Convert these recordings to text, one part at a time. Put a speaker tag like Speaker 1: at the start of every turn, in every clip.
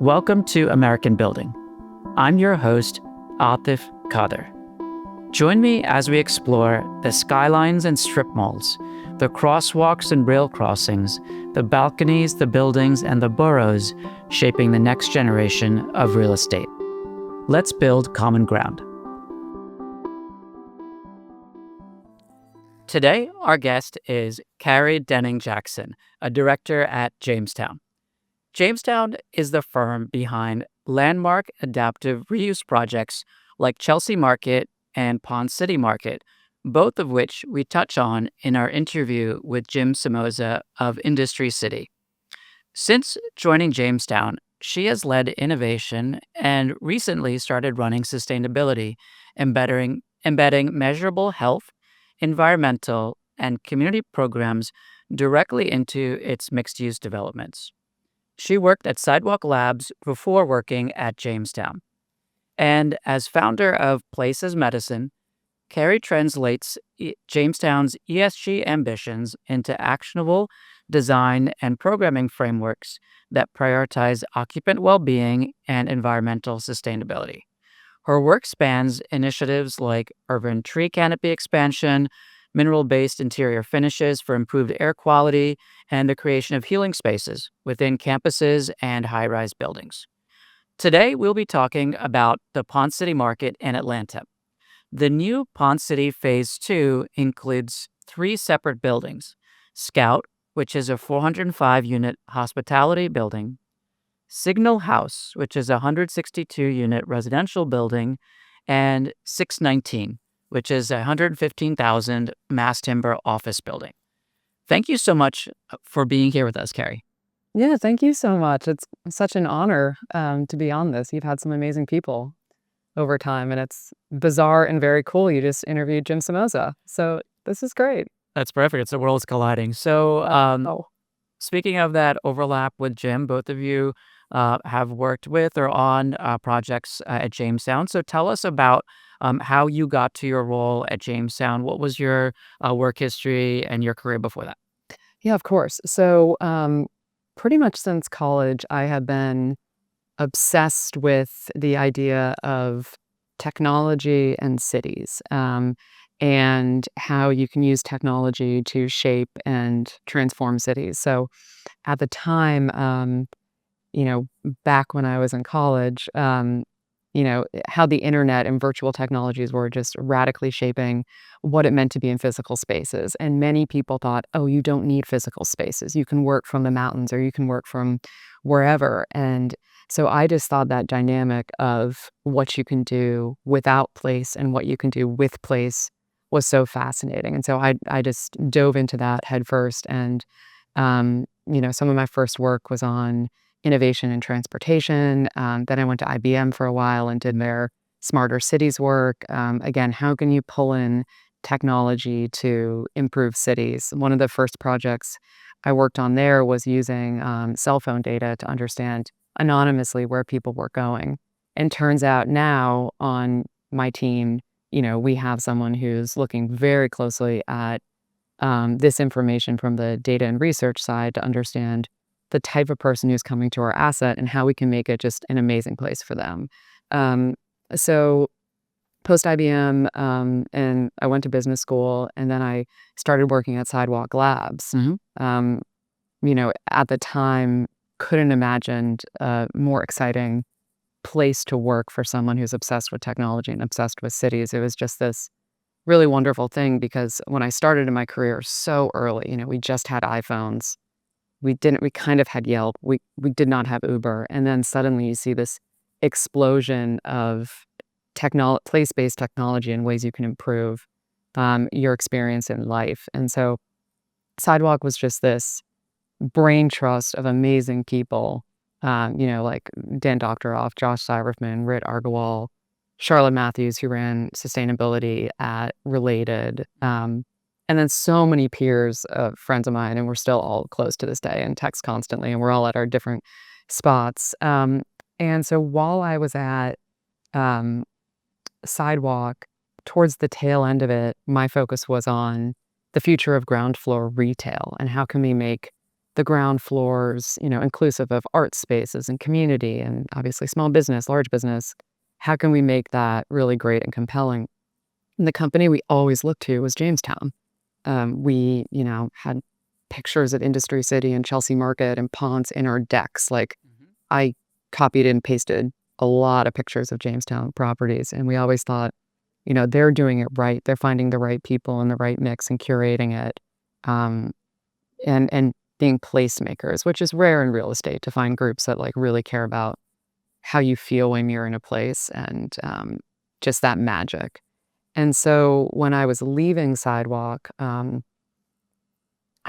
Speaker 1: Welcome to American Building. I'm your host, Atif Kader. Join me as we explore the skylines and strip malls, the crosswalks and rail crossings, the balconies, the buildings, and the boroughs shaping the next generation of real estate. Let's build common ground. Today, our guest is Carrie Denning-Jackson, a director at Jamestown. Jamestown is the firm behind landmark adaptive reuse projects like Chelsea Market and Ponce City Market, both of which we touch on in our interview with Jim Somoza of Industry City. Since joining Jamestown, she has led innovation and recently started running sustainability, embedding measurable health, environmental, and community programs directly into its mixed-use developments. She worked at Sidewalk Labs before working at Jamestown. And as founder of Places Medicine, Carrie translates Jamestown's ESG ambitions into actionable design and programming frameworks that prioritize occupant well-being and environmental sustainability. Her work spans initiatives like urban tree canopy expansion, mineral-based interior finishes for improved air quality, and the creation of healing spaces within campuses and high-rise buildings. Today, we'll be talking about the Ponce City Market in Atlanta. The new Ponce City Phase 2 includes 3 separate buildings: Scout, which is a 405-unit hospitality building; Signal House, which is a 162-unit residential building; and 619, which is a 115,000 mass timber office building. Thank you so much for being here with us, Carrie.
Speaker 2: Yeah, thank you so much. It's such an honor to be on this. You've had some amazing people over time, and it's bizarre and very cool. You just interviewed Jim Somoza, so this is great.
Speaker 1: That's perfect. It's the worlds colliding. So,
Speaker 2: Oh,
Speaker 1: speaking of that overlap with Jim, both of you have worked with or on projects at Jamestown. So tell us about how you got to your role at Jamestown. What was your work history and your career before that?
Speaker 2: yeah, of course. So, pretty much since college, I have been obsessed with the idea of technology and cities, and how you can use technology to shape and transform cities. So, at the time, back when I was in college, how the internet and virtual technologies were just radically shaping what it meant to be in physical spaces. And many people thought, oh, you don't need physical spaces. You can work from the mountains or you can work from wherever. And so I just thought that dynamic of what you can do without place and what you can do with place was so fascinating. And so I just dove into that headfirst. And, some of my first work was on innovation in transportation. Then I went to IBM for a while and did their smarter cities work. Again, how can you pull in technology to improve cities? One of the first projects I worked on there was using cell phone data to understand anonymously where people were going. And turns out now on my team, we have someone who's looking very closely at this information from the data and research side to understand the type of person who's coming to our asset and how we can make it just an amazing place for them. So post IBM, and I went to business school, and then I started working at Sidewalk Labs. Um, at the time, couldn't imagine a more exciting place to work for someone who's obsessed with technology and obsessed with cities. It was just this really wonderful thing because when I started in my career so early, we just had iPhones. We kind of had Yelp. We did not have Uber. And then suddenly you see this explosion of place-based technology and ways you can improve your experience in life. And so Sidewalk was just this brain trust of amazing people, like Dan Doctoroff, Josh Syverman, Rit Argawal, Charlotte Matthews, who ran sustainability at Related, and then so many peers, friends of mine, and we're still all close to this day and text constantly, and we're all at our different spots. And so while I was at Sidewalk, towards the tail end of it, my focus was on the future of ground floor retail and how can we make the ground floors, inclusive of art spaces and community and obviously small business, large business. How can we make that really great and compelling? And the company we always looked to was Jamestown. We, had pictures of Industry City and Chelsea Market and Ponce in our decks. Like
Speaker 1: Mhm.
Speaker 2: I copied and pasted a lot of pictures of Jamestown properties, and we always thought, they're doing it right. They're finding the right people and the right mix and curating it, um, and being placemakers, which is rare in real estate to find groups that like really care about how you feel when you're in a place and just that magic. And so when I was leaving Sidewalk,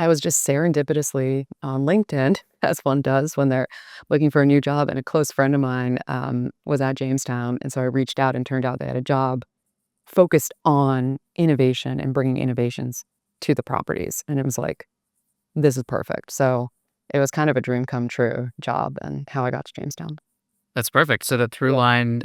Speaker 2: I was just serendipitously on LinkedIn, as one does when they're looking for a new job. And a close friend of mine was at Jamestown. And so I reached out and turned out they had a job focused on innovation and bringing innovations to the properties. And it was like, this is perfect. So it was kind of a dream come true job and how I got to Jamestown.
Speaker 1: That's perfect. So the through
Speaker 2: Yeah.
Speaker 1: line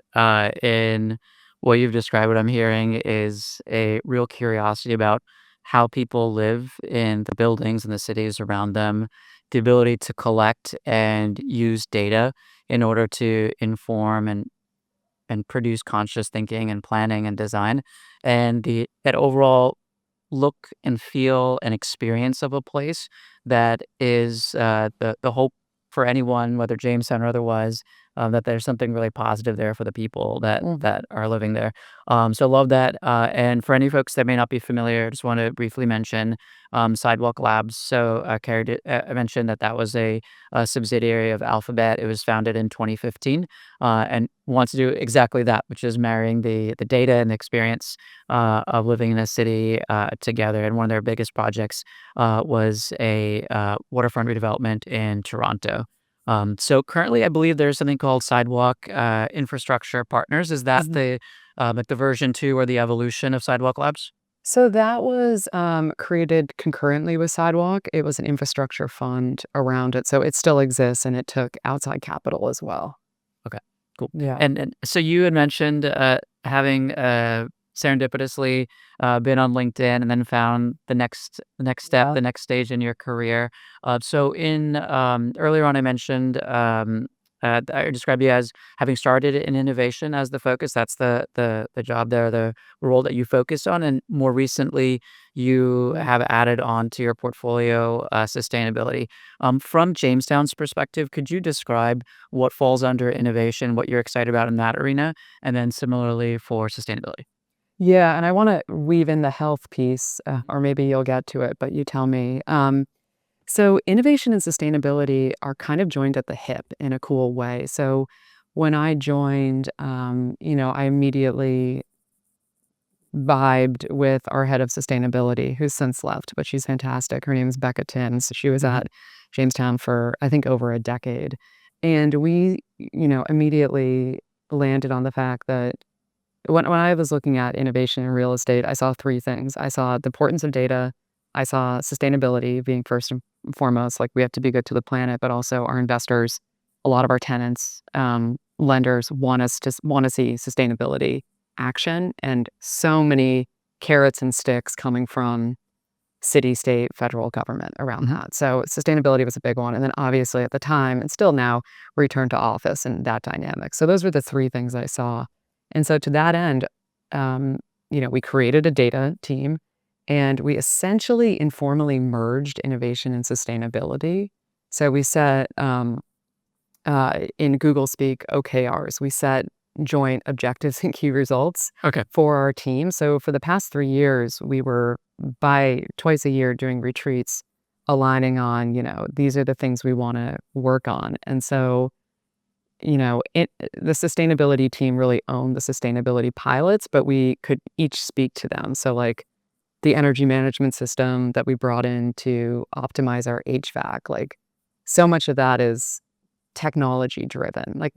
Speaker 1: in what you've described, what I'm hearing is a real curiosity about how people live in the buildings and the cities around them, the ability to collect and use data in order to inform and produce conscious thinking and planning and design, and the that overall look and feel and experience of a place that is the hope for anyone, whether Jamestown or otherwise, that there's something really positive there for the people that
Speaker 2: Mhm.
Speaker 1: that are living there. So love that. And for any folks that may not be familiar, I just want to briefly mention Sidewalk Labs. So Carrie mentioned that that was a subsidiary of Alphabet. It was founded in 2015 and wants to do exactly that, which is marrying the data and the experience of living in a city together. And one of their biggest projects was a waterfront redevelopment in Toronto. So currently, I believe there's something called Sidewalk Infrastructure Partners. Is that
Speaker 2: Mhm.
Speaker 1: the like the version two or the evolution of Sidewalk Labs?
Speaker 2: So that was created concurrently with Sidewalk. It was an infrastructure fund around it. So it still exists and it took outside capital as well.
Speaker 1: Okay, cool.
Speaker 2: Yeah.
Speaker 1: And so you had mentioned having serendipitously been on LinkedIn and then found the next step,
Speaker 2: Yeah.
Speaker 1: the next stage in your career. So in earlier on, I mentioned I described you as having started in innovation as the focus. That's the job there, the role that you focused on, and more recently, you
Speaker 2: Mhm.
Speaker 1: have added on to your portfolio sustainability. From Jamestown's perspective, could you describe what falls under innovation, what you're excited about in that arena, and then similarly for sustainability?
Speaker 2: Yeah, and I want to weave in the health piece,
Speaker 1: Mhm.
Speaker 2: or maybe you'll get to it, but you tell me. So innovation and sustainability are kind of joined at the hip in a cool way. So when I joined, I immediately vibed with our head of sustainability, who's since left, but she's fantastic. Her name is Becca Tins. She was
Speaker 1: Mhm.
Speaker 2: at Jamestown for, I think, over a decade. And we, immediately landed on the fact that when I was looking at innovation in real estate, I saw three things. I saw the importance of data. I saw sustainability being first and foremost, like we have to be good to the planet, but also our investors, a lot of our tenants, lenders want to see sustainability action, and so many carrots and sticks coming from city, state, federal government around
Speaker 1: Mhm.
Speaker 2: that. So sustainability was a big one, and then obviously at the time, and still now, return to office and that dynamic. So those were the three things I saw, and so to that end, um, we created a data team, and we essentially informally merged innovation and sustainability. So we set in Google speak, OKRs. We set joint objectives and key results
Speaker 1: Okay.
Speaker 2: for our team. So for the past 3 years, we were by twice a year doing retreats, aligning on, these are the things we want to work on. And so, the sustainability team really owned the sustainability pilots, but we could each speak to them. So like the energy management system that we brought in to optimize our HVAC, like so much of that is technology driven. Like,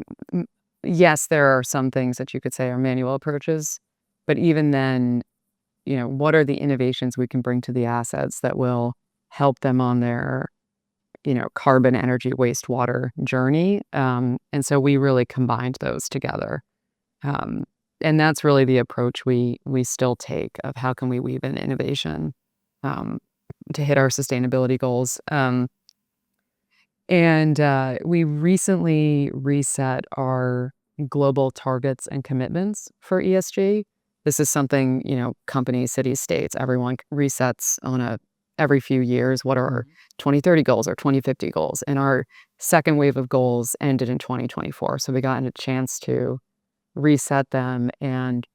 Speaker 2: yes, there are some things that you could say are manual approaches, but even then, what are the innovations we can bring to the assets that will help them on their, carbon, energy, wastewater journey? And so we really combined those together. Um, and that's really the approach we still take of how can we weave in innovation um, to hit our sustainability goals. And we recently reset our global targets and commitments for ESG. This is something, companies, cities, states, everyone resets on a every few years. What are our 2030 goals or 2050 goals? And our second wave of goals ended in 2024. So we got a chance to reset them. And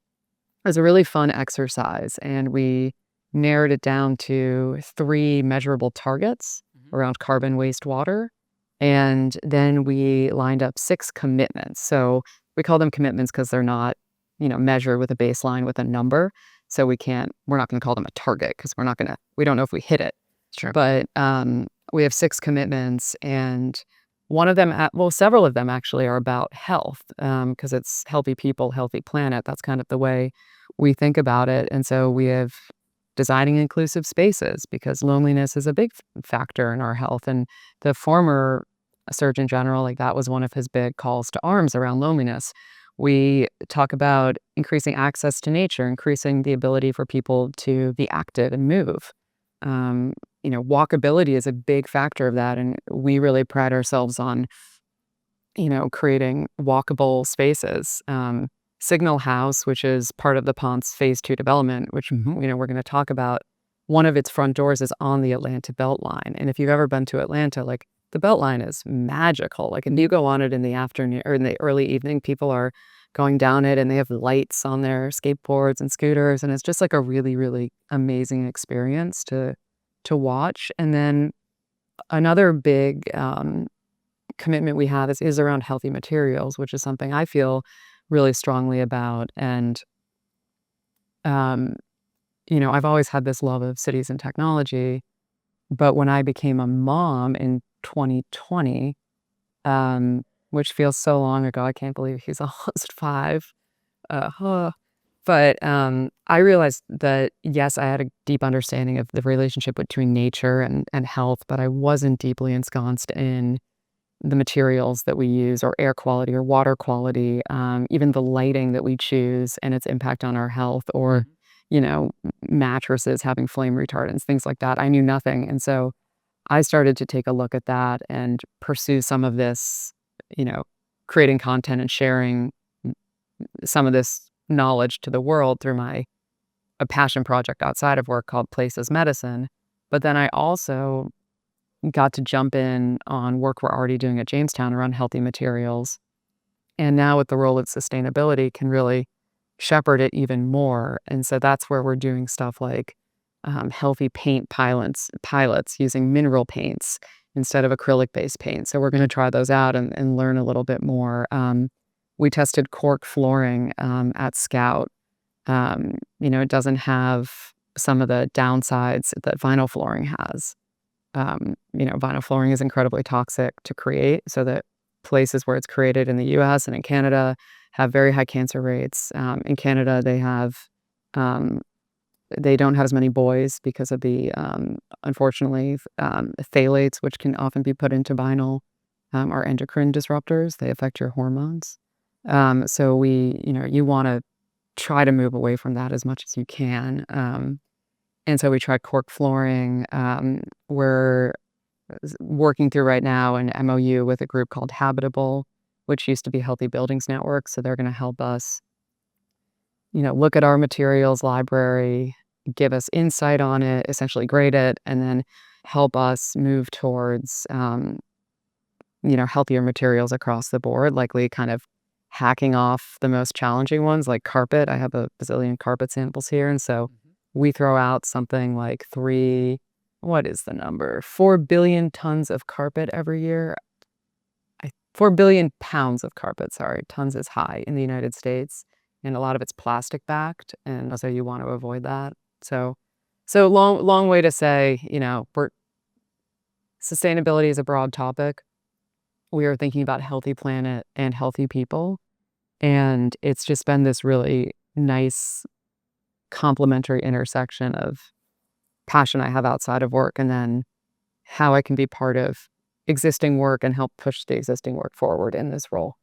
Speaker 2: it was a really fun exercise. And we narrowed it down to 3 measurable targets around carbon, waste, water. And then we lined up 6 commitments. So we call them commitments because they're not, measured with a baseline with a number. So we're not going to call them a target because we don't know if we hit it.
Speaker 1: Sure.
Speaker 2: But we have 6 commitments, and one of them, several of them actually are about health, because it's healthy people, healthy planet. That's kind of the way we think about it. And so we have designing inclusive spaces because loneliness is a big factor in our health. And the former Surgeon General, like that was one of his big calls to arms around loneliness. We talk about increasing access to nature, increasing the ability for people to be active and move. Walkability is a big factor of that. And we really pride ourselves on, creating walkable spaces. Signal House, which is part of the Ponce Phase 2 development, which, we're going to talk about, one of its front doors is on the Atlanta Beltline. And if you've ever been to Atlanta, like the Beltline is magical. Like if you go on it in the afternoon or in the early evening, people are going down it and they have lights on their skateboards and scooters. And it's just like a really, really amazing experience to watch. And then another big commitment we have is around healthy materials, which is something I feel really strongly about. And, I've always had this love of cities and technology. But when I became a mom in 2020, which feels so long ago, I can't believe he's almost 5. Huh. But I realized that, yes, I had a deep understanding of the relationship between nature and health, but I wasn't deeply ensconced in the materials that we use or air quality or water quality, even the lighting that we choose and its impact on our health or, mattresses having flame retardants, things like that. I knew nothing. And so I started to take a look at that and pursue some of this, creating content and sharing some of this knowledge to the world through a passion project outside of work called Places Medicine. But then I also got to jump in on work we're already doing at Jamestown around healthy materials. And now with the role of sustainability can really shepherd it even more. And so that's where we're doing stuff like healthy paint pilots using mineral paints instead of acrylic-based paint. So we're going to try those out and learn a little bit more. We tested cork flooring at Scout. It doesn't have some of the downsides that vinyl flooring has. Vinyl flooring is incredibly toxic to create, so that places where it's created in the US and in Canada have very high cancer rates. In Canada, they don't have as many boys because of the, unfortunately, phthalates, which can often be put into vinyl, are endocrine disruptors. They affect your hormones. So you want to try to move away from that as much as you can. And so we tried cork flooring. We're working through right now an MOU with a group called Habitable, which used to be Healthy Buildings Network. So they're going to help us, look at our materials library, give us insight on it, essentially grade it, and then help us move towards, healthier materials across the board, likely kind of hacking off the most challenging ones like carpet. I have a bazillion carpet samples here. And so we throw out something like 4 billion tons of carpet every year. 4 billion pounds of carpet, sorry. Tons is high in the United States. And a lot of it's plastic backed. And so you want to avoid that. So long way to say, sustainability is a broad topic. We are thinking about healthy planet and healthy people. And it's just been this really nice complementary intersection of passion I have outside of work and then how I can be part of existing work and help push the existing work forward in this role.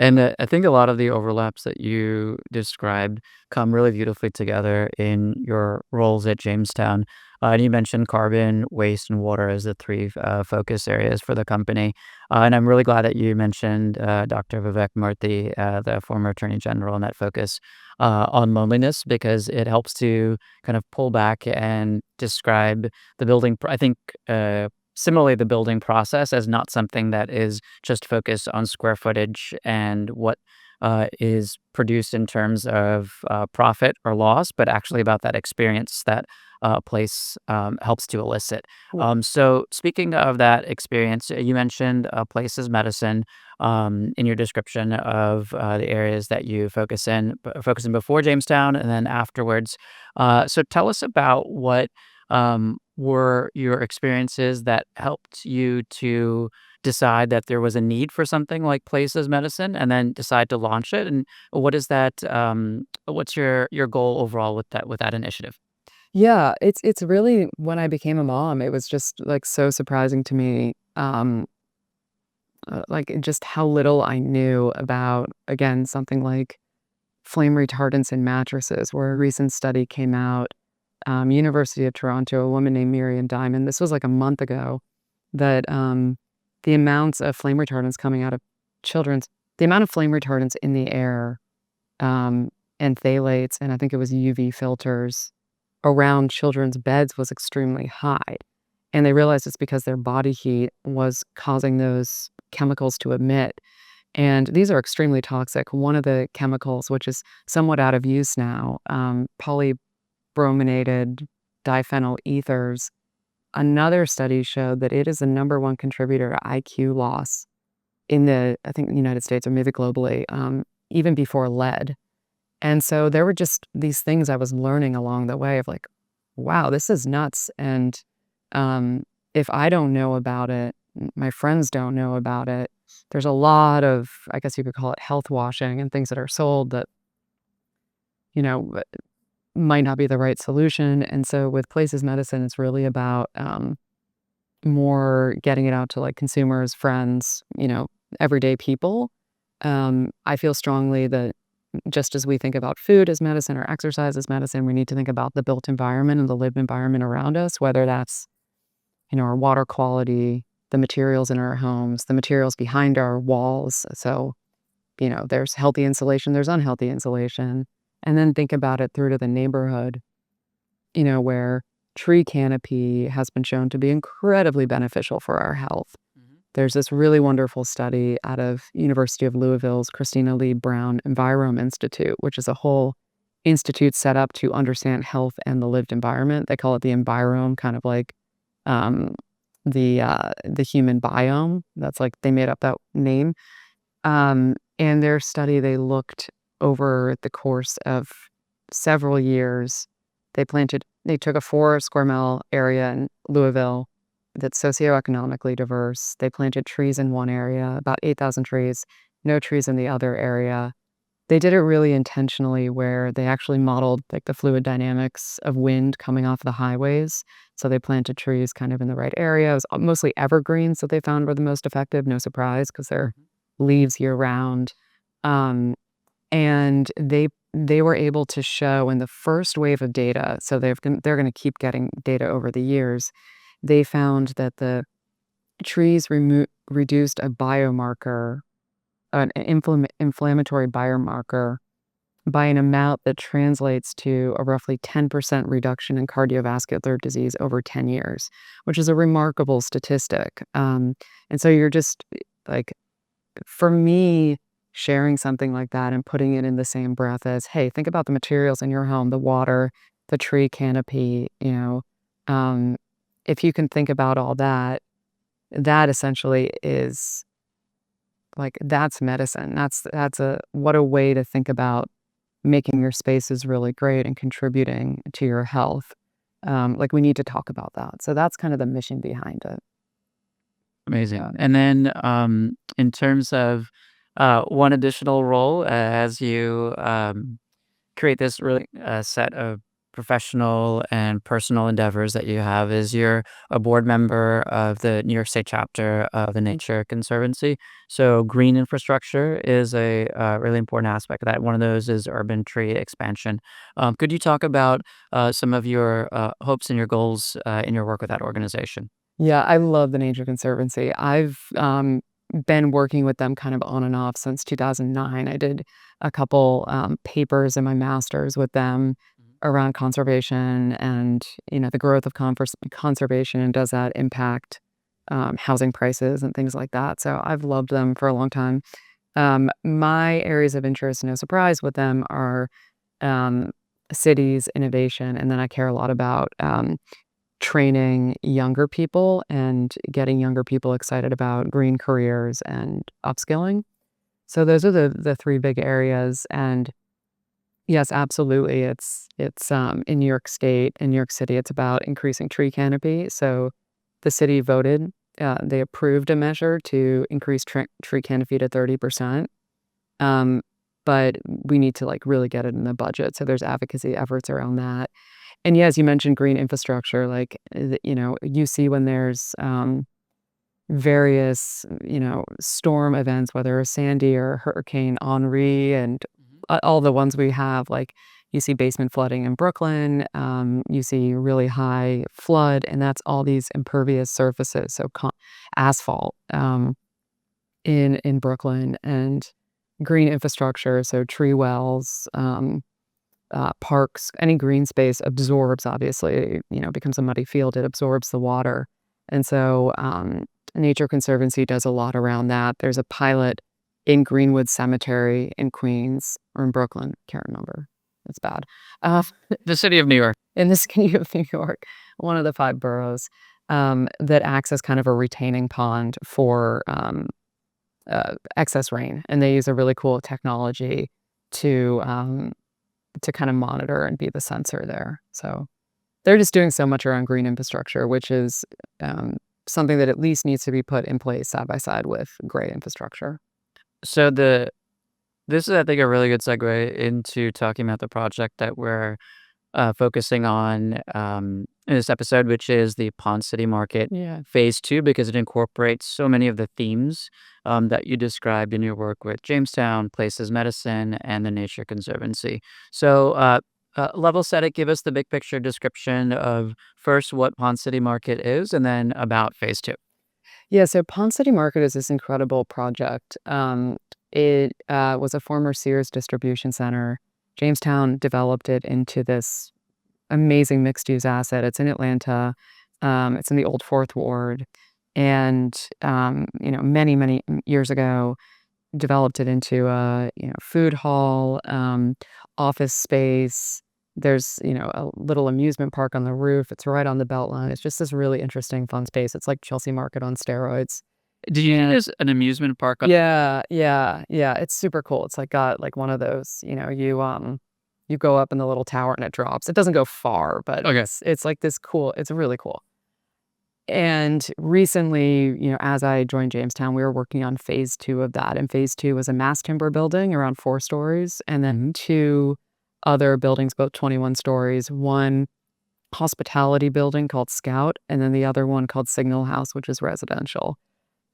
Speaker 1: And I think a lot of the overlaps that you described come really beautifully together in your roles at Jamestown. And you mentioned carbon, waste, and water as the three focus areas for the company. And I'm really glad that you mentioned Dr. Vivek Murthy, the former Attorney General, and that focus on loneliness because it helps to kind of pull back and describe the building. I think similarly, the building process as not something that is just focused on square footage and what is produced in terms of profit or loss, but actually about that experience that a place helps to elicit.
Speaker 2: Yeah.
Speaker 1: So, speaking of that experience, you mentioned a place as medicine in your description of the areas that you focus in before Jamestown and then afterwards. So, tell us about what were your experiences that helped you to decide that there was a need for something like place as medicine and then decide to launch it? And what is that? What's your goal overall with that initiative?
Speaker 2: Yeah, it's really when I became a mom, it was just, like, so surprising to me, like, just how little I knew about, again, something like flame retardants in mattresses, where a recent study came out, University of Toronto, a woman named Miriam Diamond, this was, like, a month ago, that, the amounts of flame retardants coming out of children's the amount of flame retardants in the air, um, and phthalates, and I think it was UV filters around children's beds was extremely high, and they realized it's because their body heat was causing those chemicals to emit, and these are extremely toxic. One of the chemicals, which is somewhat out of use now, polybrominated diphenyl ethers, another study showed that it is the number one contributor to IQ loss in the I think, the United States or maybe globally, even before lead. And so there were just these things I was learning along the way of like, wow, this is nuts. And um, if I don't know about it, my friends don't know about it. There's a lot of, I guess you could call it health washing and things that are sold that, you know, might not be the right solution. And so with Places Medicine, it's really about more getting it out to like consumers, friends, everyday people. I feel strongly that just as we think about food as medicine or exercise as medicine, we need to think about the built environment and the lived environment around us, whether that's, our water quality, the materials in our homes, the materials behind our walls. So, there's healthy insulation, there's unhealthy insulation. And then think about it through to the neighborhood, where tree canopy has been shown to be incredibly beneficial for our health.
Speaker 1: Mhm.
Speaker 2: There's this really wonderful study out of University of Louisville's Christina Lee Brown Envirome Institute, which is a whole institute set up to understand health and the lived environment. They call it the envirome, kind of like um, the human biome. That's like they made up that name. And their study, they looked over the course of several years. They took a 4 square mile area in Louisville that's socioeconomically diverse. They planted trees in one area, about 8,000 trees, no trees in the other area. They did it really intentionally where they actually modeled like the fluid dynamics of wind coming off the highways. So they planted trees kind of in the right area. It was mostly evergreens that they found were the most effective. No surprise because they're
Speaker 1: Mhm.
Speaker 2: leaves year round. Um, and they were able to show in the first wave of data, so they're going to keep getting data over the years. They found that the trees reduced a biomarker, an inflammatory biomarker, by an amount that translates to a roughly 10% reduction in cardiovascular disease over 10 years, which is a remarkable statistic. And so you're just like, for me, sharing something like that and putting it in the same breath as, hey, think about the materials in your home, the water, the tree canopy, um, if you can think about all that, that essentially is like that's medicine. That's a what a way to think about making your spaces really great and contributing to your health. Like we need to talk about that. So that's kind of the mission behind it. Yeah.
Speaker 1: Amazing. And then, in terms of one additional role as you create this really set of professional and personal endeavors that you have is you're a board member of the New York State chapter of the Nature Conservancy. So green infrastructure is a really important aspect of that. One of those is urban tree expansion. Could you talk about some of your hopes and your goals in your work with that organization?
Speaker 2: Yeah, I love the Nature Conservancy. I've been working with them kind of on and off since 2009. I did a couple papers in my master's with them around conservation and the growth of conservation and does that impact housing prices and things like that. So I've loved them for a long time. My areas of interest, no surprise, with them are um, cities, innovation, and then I care a lot about training younger people and getting younger people excited about green careers and upskilling. So those are the 3 big areas, and yes, absolutely, it's in New York State, in New York City, it's about increasing tree canopy. So the city voted, they approved a measure to increase tree canopy to 30%, um, but we need to, like, really get it in the budget, so there's advocacy efforts around that. And yeah, as you mentioned, green infrastructure, like, you see when there's, various, storm events, whether it's Sandy or Hurricane Henri and
Speaker 1: Mhm.
Speaker 2: all the ones we have, like, you see basement flooding in Brooklyn, you see really high flood, and that's all these impervious surfaces, so asphalt, in Brooklyn, and green infrastructure, so tree wells, parks, any green space absorbs, obviously, becomes a muddy field, it absorbs the water. And so, Nature Conservancy does a lot around that. There's a pilot in Greenwood Cemetery in Queens or in Brooklyn, can't remember. It's bad. Uh,
Speaker 1: The city of New York.
Speaker 2: in the city of New York, one of the 5 boroughs, that acts as kind of a retaining pond for excess rain. And they use a really cool technology to kind of monitor and be the sensor there. So they're just doing so much around green infrastructure, which is something that at least needs to be put in place side by side with gray infrastructure.
Speaker 1: So this is, I think, a really good segue into talking about the project that we're focusing on in this episode, which is the Ponce City Market
Speaker 2: Yeah.
Speaker 1: Phase 2, because it incorporates so many of the themes that you described in your work with Jamestown, Places Medicine, and the Nature Conservancy. So, level set it, give us the big picture description of first what Ponce City Market is, and then about Phase 2.
Speaker 2: Yeah, so Ponce City Market is this incredible project. It was a former Sears distribution center. Jamestown developed it into this amazing mixed use asset. It's in Atlanta. It's in the old Fourth Ward. And, many, many years ago, developed it into a, food hall, office space. There's, a little amusement park on the roof. It's right on the Beltline. It's just this really interesting, fun space. It's like Chelsea Market on steroids.
Speaker 1: Did you use an amusement park?
Speaker 2: Yeah, yeah, yeah. It's super cool. It's like got like one of those, you go up in the little tower and it drops. It doesn't go far, but
Speaker 1: Okay.
Speaker 2: it's like this cool. It's really cool. And recently, as I joined Jamestown, we were working on phase 2 of that. And phase 2 was a mass timber building around 4 stories, and then
Speaker 1: Hmm.
Speaker 2: 2 other buildings, both 21 stories. One hospitality building called Scout, and then the other one called Signal House, which is residential.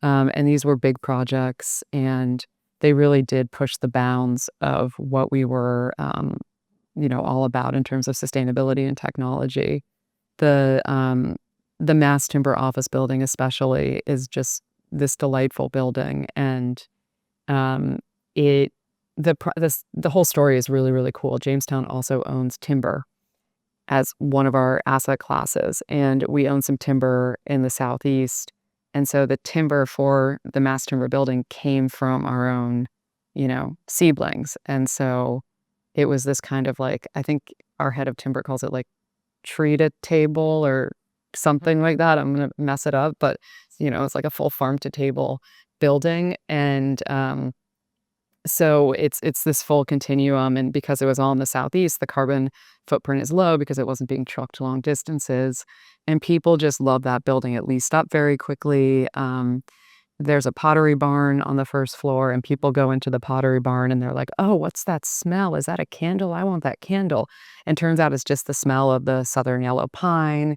Speaker 2: And these were big projects, and they really did push the bounds of what we were, all about in terms of sustainability and technology. The, um, the mass timber office building especially is just this delightful building, and, um, it the whole story is really, really cool. Jamestown also owns timber as one of our asset classes, and we own some timber in the Southeast, and so the timber for the mass timber building came from our own, seedlings, and so it was this kind of like I think our head of timber calls it, like, tree to table or something like that. I'm gonna mess it up, but, it's like a full farm to table building, and, so it's this full continuum, and because it was all in the Southeast, the carbon footprint is low because it wasn't being trucked long distances, and people just love that building. It leased up very quickly, there's a Pottery Barn on the first floor, and people go into the Pottery Barn and they're like, "Oh, what's that smell? Is that a candle? I want that candle." And turns out it's just the smell of the southern yellow pine.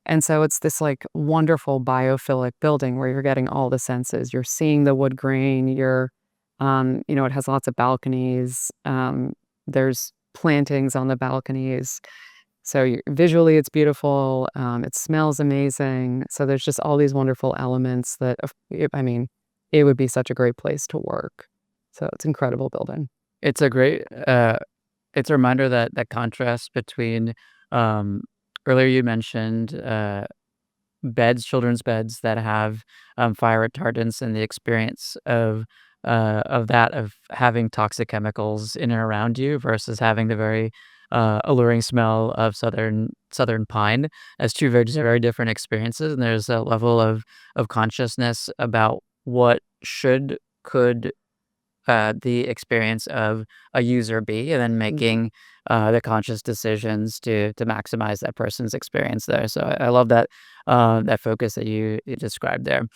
Speaker 2: And so it's this like wonderful biophilic building where you're getting all the senses. You're seeing the wood grain, it has lots of balconies. There's plantings on the balconies. So visually, it's beautiful. It smells amazing. So there's just all these wonderful elements I mean, it would be such a great place to work. So it's incredible building.
Speaker 1: It's a great, it's a reminder that that contrast between, um, earlier you mentioned, beds, children's beds that have, fire retardants and the experience of having toxic chemicals in and around you versus having the very, alluring smell of southern pine as two very different experiences, and there's a level of consciousness about what could the experience of a user be, and then
Speaker 2: Mhm.
Speaker 1: making the conscious decisions to maximize that person's experience there. So I love that that focus that you described there.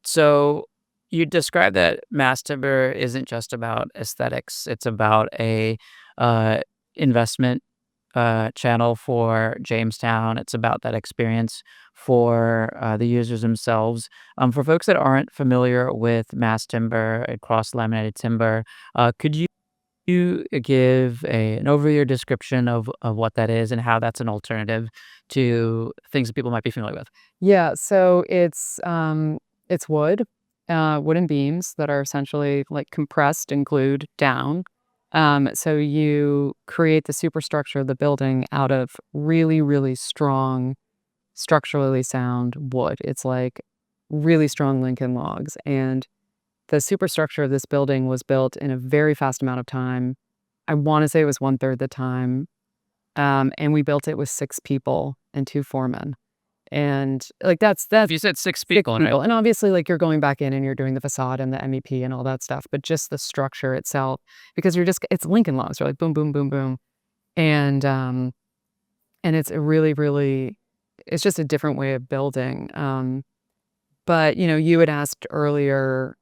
Speaker 1: So you described that mass timber isn't just about aesthetics; it's about a uh, investment channel for Jamestown. It's about that experience for the users themselves. For folks that aren't familiar with mass timber and cross laminated timber, could you give an overview or description of what that is and how that's an alternative to things that people might be familiar with?
Speaker 2: Yeah, so it's wood, wooden beams that are essentially like compressed and glued down. So you create the superstructure of the building out of really, really strong, structurally sound wood. It's like really strong Lincoln logs. And the superstructure of this building was built in a very fast amount of time. I want to say it was one third the time. And we built it with 6 people and 2 foremen. And like that's
Speaker 1: You said 6
Speaker 2: 6
Speaker 1: people, right?
Speaker 2: people. And obviously, like you're going back in and you're doing the facade and the MEP and all that stuff, but just the structure itself, because it's Lincoln logs. You're like boom, boom, boom, boom. And and it's a really, really it's just a different way of building. But you had asked earlier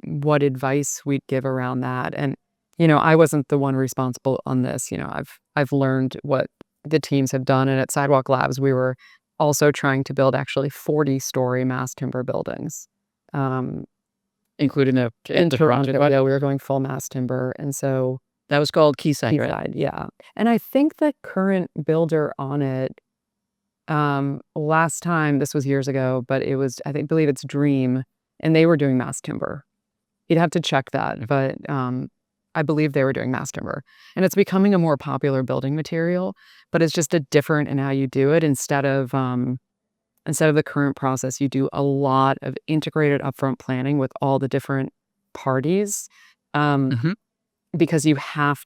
Speaker 2: what advice we'd give around that. And, I wasn't the one responsible on this. I've learned what the teams have done. And at Sidewalk Labs, we were also trying to build actually 40-story mass timber buildings. Um,
Speaker 1: Including
Speaker 2: in
Speaker 1: the project,
Speaker 2: Toronto,
Speaker 1: what?
Speaker 2: yeah, we were going full mass timber. And so
Speaker 1: That was called Quayside, right?
Speaker 2: Quayside, yeah. And I think the current builder on it, last time, this was years ago, but believe it's Dream, and they were doing mass timber. You'd have to check that, but, I believe they were doing mass timber, and it's becoming a more popular building material, but it's just a different in how you do it. Instead of the current process, you do a lot of integrated upfront planning with all the different parties, um,
Speaker 1: Mhm.
Speaker 2: because it has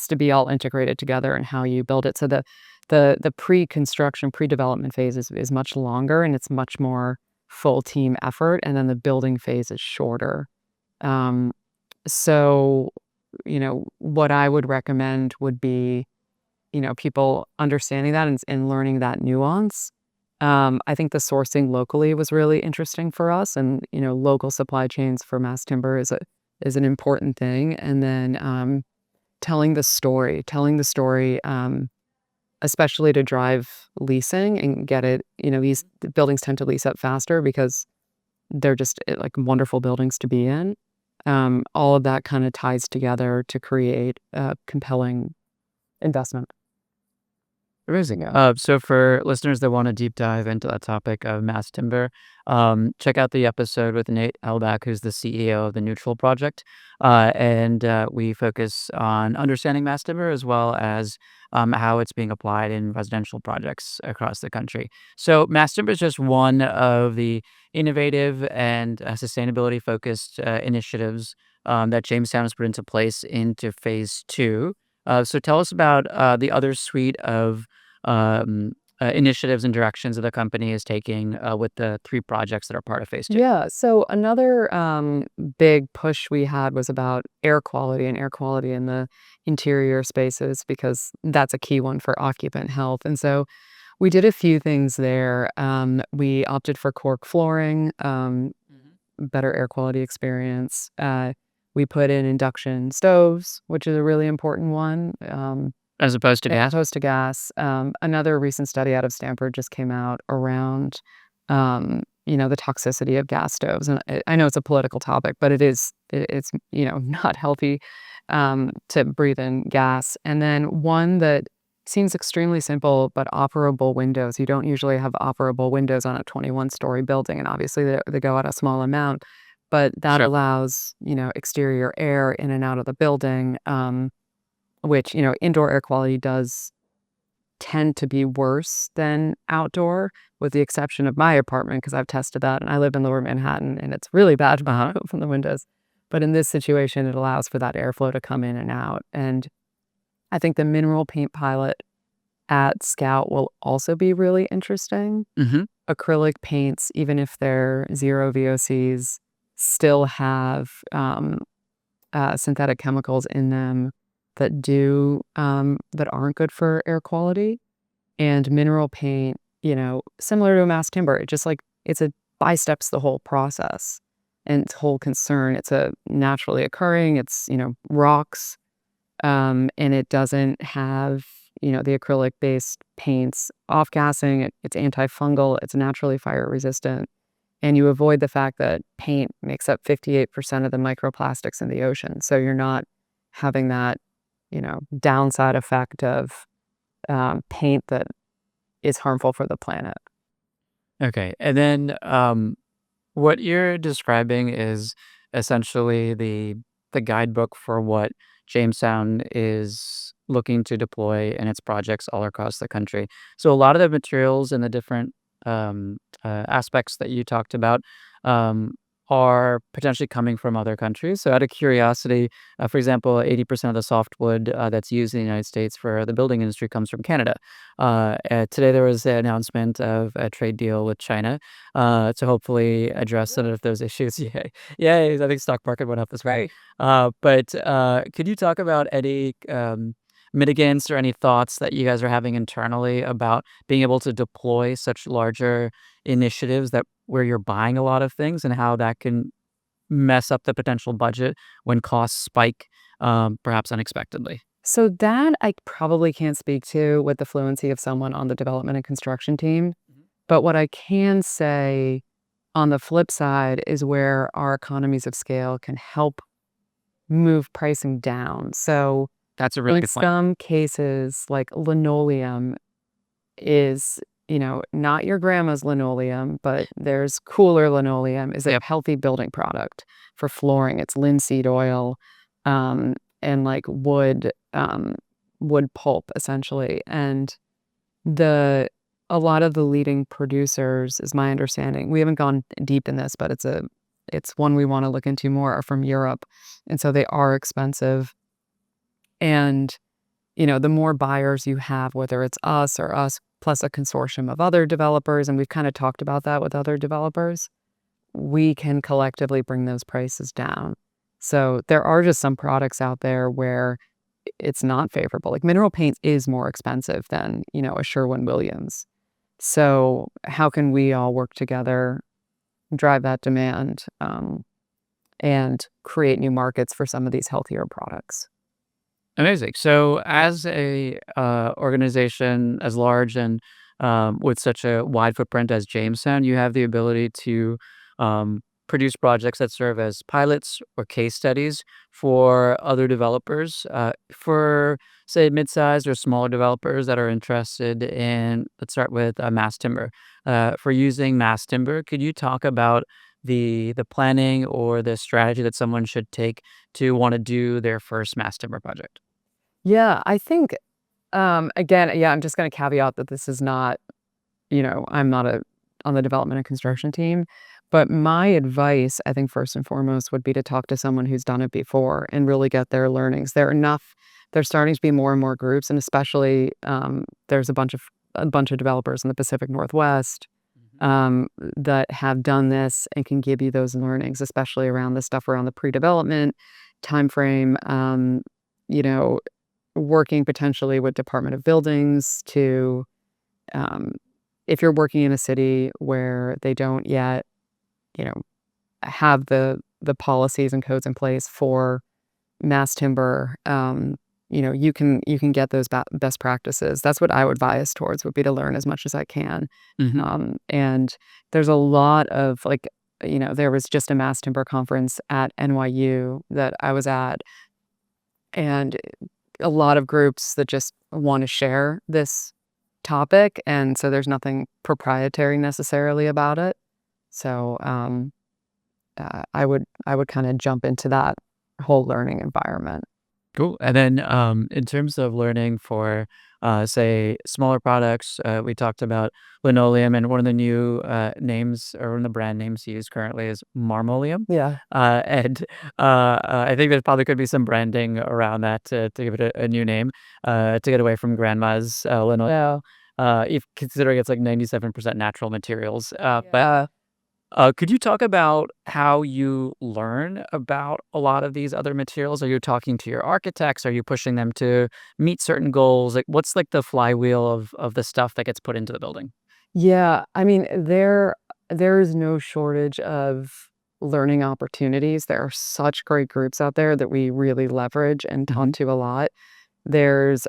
Speaker 2: to be all integrated together in how you build it. So the pre-construction, pre-development phase is much longer, and it's much more full team effort, and then the building phase is shorter. Um, so, what I would recommend would be, people understanding that and learning that nuance. I think the sourcing locally was really interesting for us, and, local supply chains for mass timber is an important thing. And then telling the story, especially to drive leasing and get it. These buildings tend to lease up faster because they're just like wonderful buildings to be in. All of that kind of ties together to create a compelling investment.
Speaker 1: Amazing. So for listeners that want to deep dive into that topic of mass timber, check out the episode with Nate Elback, who's the CEO of the Neutral Project. And we focus on understanding mass timber as well as how it's being applied in residential projects across the country. So mass timber is just one of the innovative and sustainability focused initiatives that Jamestown has put into place into phase two. So tell us about the other suite of initiatives and directions that the company is taking with the 3 projects that are part of phase 2.
Speaker 2: Yeah. So another big push we had was about air quality and air quality in the interior spaces, because that's a key one for occupant health. And so We did a few things there. We opted for cork flooring,
Speaker 1: Mhm.
Speaker 2: better air quality experience. We put in induction stoves, which is a really important one,
Speaker 1: As opposed to
Speaker 2: as
Speaker 1: gas?
Speaker 2: opposed to gas. Another recent study out of Stanford just came out around, the toxicity of gas stoves. And I know it's a political topic, but it's, not healthy to breathe in gas. And then one that seems extremely simple, but operable windows. You don't usually have operable windows on a 21-story building, and obviously they go out a small amount, but that
Speaker 1: Sure.
Speaker 2: allows, exterior air in and out of the building, which, indoor air quality does tend to be worse than outdoor, with the exception of my apartment, because I've tested that, and I live in Lower Manhattan, and it's really bad
Speaker 1: Uh-huh.
Speaker 2: from the windows. But in this situation, it allows for that airflow to come in and out, and I think the mineral paint pilot at Scout will also be really interesting.
Speaker 1: Mhm.
Speaker 2: Acrylic paints, even if they're 0 VOCs, still have, synthetic chemicals in them that aren't good for air quality. And mineral paint, similar to a mass timber, it just like it's a bysteps the whole process and its whole concern. It's a naturally occurring, it's, rocks, and it doesn't have, the acrylic-based paints off-gassing. It's antifungal, it's naturally fire resistant, and you avoid the fact that paint makes up 58% of the microplastics in the ocean. So you're not having that, downside effect of paint that is harmful for the planet.
Speaker 1: Okay. And then, what you're describing is essentially the guidebook for what Jamestown is looking to deploy in its projects all across the country. So a lot of the materials and the different aspects that you talked about um, are potentially coming from other countries. So out of curiosity, for example, 80% of the softwood that's used in the United States for the building industry comes from Canada. Today there was an announcement of a trade deal with China to hopefully address some of those issues. Yeah, yeah, I think stock market went up this morning.
Speaker 2: Right.
Speaker 1: But could you talk about any mitigants or any thoughts that you guys are having internally about being able to deploy such larger initiatives that where you're buying a lot of things and how that can mess up the potential budget when costs spike, perhaps unexpectedly?
Speaker 2: So that I probably can't speak to with the fluency of someone on the development and construction team.
Speaker 1: Mhm.
Speaker 2: But what I can say on the flip side is where our economies of scale can help move pricing down. So
Speaker 1: That's a really
Speaker 2: in
Speaker 1: good point.
Speaker 2: some cases, like linoleum is, not your grandma's linoleum, but there's cooler linoleum is a
Speaker 1: Yep.
Speaker 2: healthy building product for flooring. It's linseed oil, um, and like wood pulp essentially. And the a lot of the leading producers, is my understanding. We haven't gone deep in this, but it's one we want to look into more, are from Europe. And so they are expensive. And the more buyers you have, whether it's us or us plus a consortium of other developers, and we've kind of talked about that with other developers, we can collectively bring those prices down. So there are just some products out there where it's not favorable. Like mineral paint is more expensive than, a Sherwin-Williams. So how can we all work together, drive that demand, and create new markets for some of these healthier products?
Speaker 1: Amazing. So, as a organization as large and with such a wide footprint as Jamestown, you have the ability to produce projects that serve as pilots or case studies for other developers, for say mid-sized or smaller developers that are interested in. Let's start with mass timber. For using mass timber, could you talk about the planning or the strategy that someone should take to want to do their first mass timber project?
Speaker 2: Yeah, I think, again, yeah, I'm just gonna caveat that this is not, I'm not on the development and construction team, but my advice, I think, first and foremost, would be to talk to someone who's done it before and really get their learnings. There's starting to be more and more groups, and especially, there's a bunch of developers in the Pacific Northwest,
Speaker 1: Mhm.
Speaker 2: that have done this and can give you those learnings, especially around the stuff around the pre-development timeframe, you know, working potentially with Department of Buildings to, um, if you're working in a city where they don't yet, you know, have the policies and codes in place for mass timber, you can get those best practices. That's what I would bias towards, would be to learn as much as I can.
Speaker 1: Hmm.
Speaker 2: And there's a lot of like, there was just a mass timber conference at NYU that I was at, and a lot of groups that just want to share this topic, and so there's nothing proprietary necessarily about it. So I would kind of jump into that whole learning environment.
Speaker 1: Cool. And then in terms of learning for, say, smaller products, we talked about linoleum, and one of the new names or one of the brand names used currently is Marmoleum.
Speaker 2: Yeah.
Speaker 1: And I think there probably could be some branding around that to give it a new name to get away from grandma's linoleum, if considering it's like 97% natural materials. But
Speaker 2: Yeah.
Speaker 1: could you talk about how you learn about a lot of these other materials? Are you talking to your architects? Are you pushing them to meet certain goals? Like, what's like the flywheel of the stuff that gets put into the building?
Speaker 2: Yeah, I mean, there is no shortage of learning opportunities. There are such great groups out there that we really leverage and
Speaker 1: Hmm.
Speaker 2: talk to a lot. There's,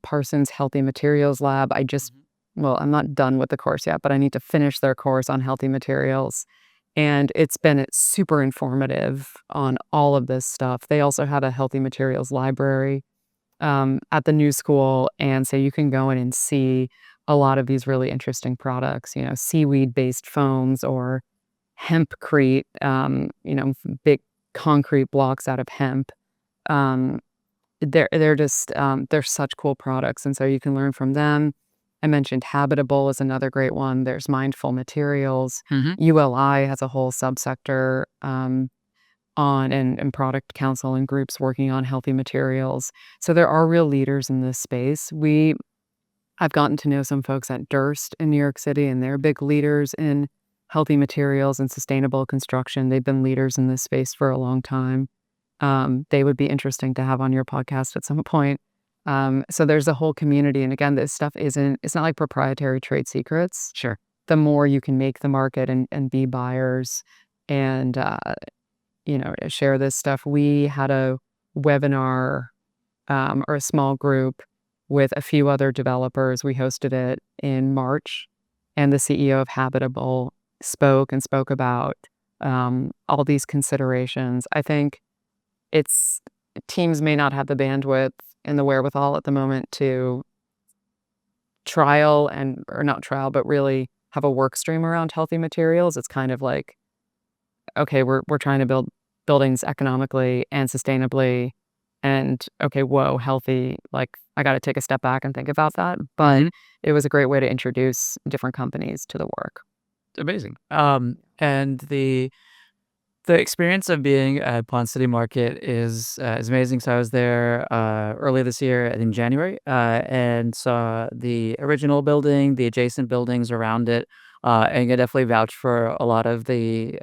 Speaker 2: Parsons Healthy Materials Lab.
Speaker 1: Hmm.
Speaker 2: Well, I'm not done with the course yet, but I need to finish their course on healthy materials, and it's been super informative on all of this stuff. They also had a healthy materials library at the new school, and so you can go in and see a lot of these really interesting products, seaweed-based foams or hempcrete, big concrete blocks out of hemp. Um, they're just, they're such cool products, and so you can learn from them. I mentioned Habitable is another great one. There's Mindful Materials.
Speaker 1: Hmm.
Speaker 2: ULI has a whole subsector, on and product council and groups working on healthy materials. So there are real leaders in this space. I've gotten to know some folks at Durst in New York City, and they're big leaders in healthy materials and sustainable construction. They've been leaders in this space for a long time. They would be interesting to have on your podcast at some point. So there's a whole community, and again, this stuff it's not like proprietary trade secrets.
Speaker 1: Sure.
Speaker 2: The more you can make the market and be buyers and share this stuff. We had a webinar, or a small group with a few other developers. We hosted it in March, and the CEO of Habitable spoke about all these considerations. I think it's teams may not have the bandwidth and the wherewithal at the moment to trial and or not trial, but really have a work stream around healthy materials. It's kind of like, okay, we're trying to build buildings economically and sustainably, and okay, whoa, healthy. Like, I got to take a step back and think about that. But
Speaker 1: Hmm.
Speaker 2: it was a great way to introduce different companies to the work.
Speaker 1: Amazing. And the experience of being at Ponce City Market is amazing. So I was there earlier this year in January and saw the original building, the adjacent buildings around it, and I definitely vouch for a lot of the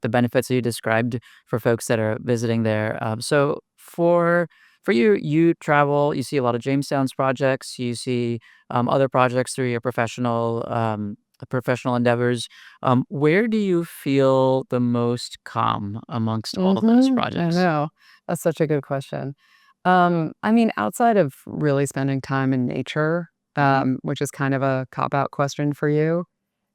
Speaker 1: benefits that you described for folks that are visiting there. So for you, you travel, you see a lot of Jamestown's projects, you see other projects through your professional endeavors. Where do you feel the most calm amongst all of those
Speaker 2: I
Speaker 1: projects?
Speaker 2: know. That's such a good question. I mean, outside of really spending time in nature,
Speaker 1: Mhm.
Speaker 2: which is kind of a cop out question for you,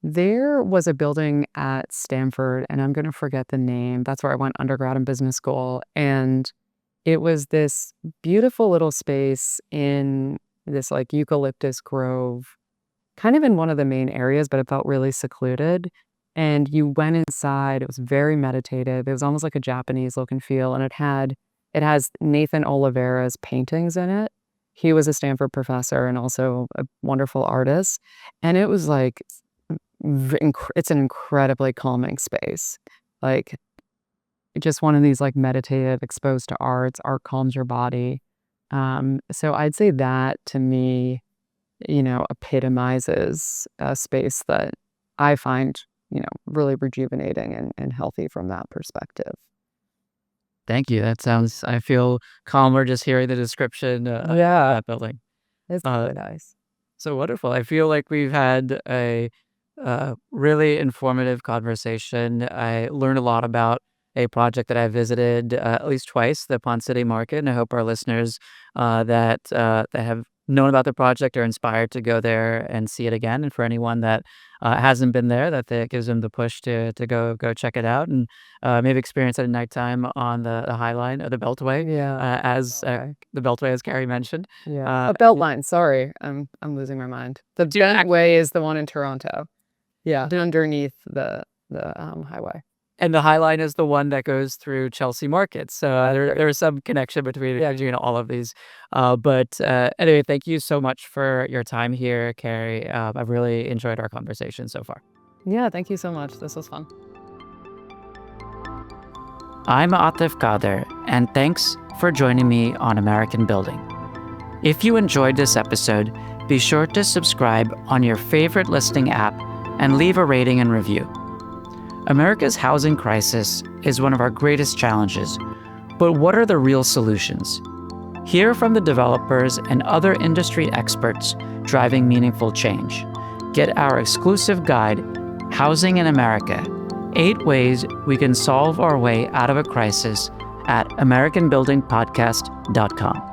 Speaker 2: there was a building at Stanford, and I'm going to forget the name. That's where I went undergrad in business school. And it was this beautiful little space in this like eucalyptus grove, kind of in one of the main areas, but it felt really secluded. And you went inside, it was very meditative. It was almost like a Japanese look and feel. And it has Nathan Oliveira's paintings in it. He was a Stanford professor and also a wonderful artist. And it was like, it's an incredibly calming space. Like, just one of these like meditative, exposed to arts. Art calms your body. So I'd say that to me, epitomizes a space that I find, really rejuvenating and healthy from that perspective.
Speaker 1: Thank you. That sounds I feel calmer just hearing the description of
Speaker 2: Yeah,
Speaker 1: that building.
Speaker 2: it's
Speaker 1: Uh,
Speaker 2: really nice.
Speaker 1: So wonderful. I feel like we've had a really informative conversation. I learned a lot about a project that I visited at least twice, the Ponce City Market, and I hope our listeners that have known about the project are inspired to go there and see it again. And for anyone that hasn't been there, that gives them the push to go check it out and maybe experience it at nighttime on the High Line or the Beltway,
Speaker 2: Yeah,
Speaker 1: as
Speaker 2: Beltway.
Speaker 1: the Beltway, as Carrie mentioned.
Speaker 2: Yeah.
Speaker 1: Uh,
Speaker 2: A belt line, sorry, I'm losing my mind. The
Speaker 1: do you ac-
Speaker 2: Beltway is the one in Toronto. Yeah, underneath the highway.
Speaker 1: And the High Line is the one that goes through Chelsea Market, so, there's some connection between all of these. But anyway, thank you so much for your time here, Carrie. I've really enjoyed our conversation so far.
Speaker 2: Yeah, thank you so much. This was fun.
Speaker 1: I'm Atif Kader, and thanks for joining me on American Building. If you enjoyed this episode, be sure to subscribe on your favorite listening app and leave a rating and review. America's housing crisis is one of our greatest challenges, but what are the real solutions? Hear from the developers and other industry experts driving meaningful change. Get our exclusive guide, Housing in America: 8 Ways We Can Solve Our Way Out of a Crisis, at AmericanBuildingPodcast.com.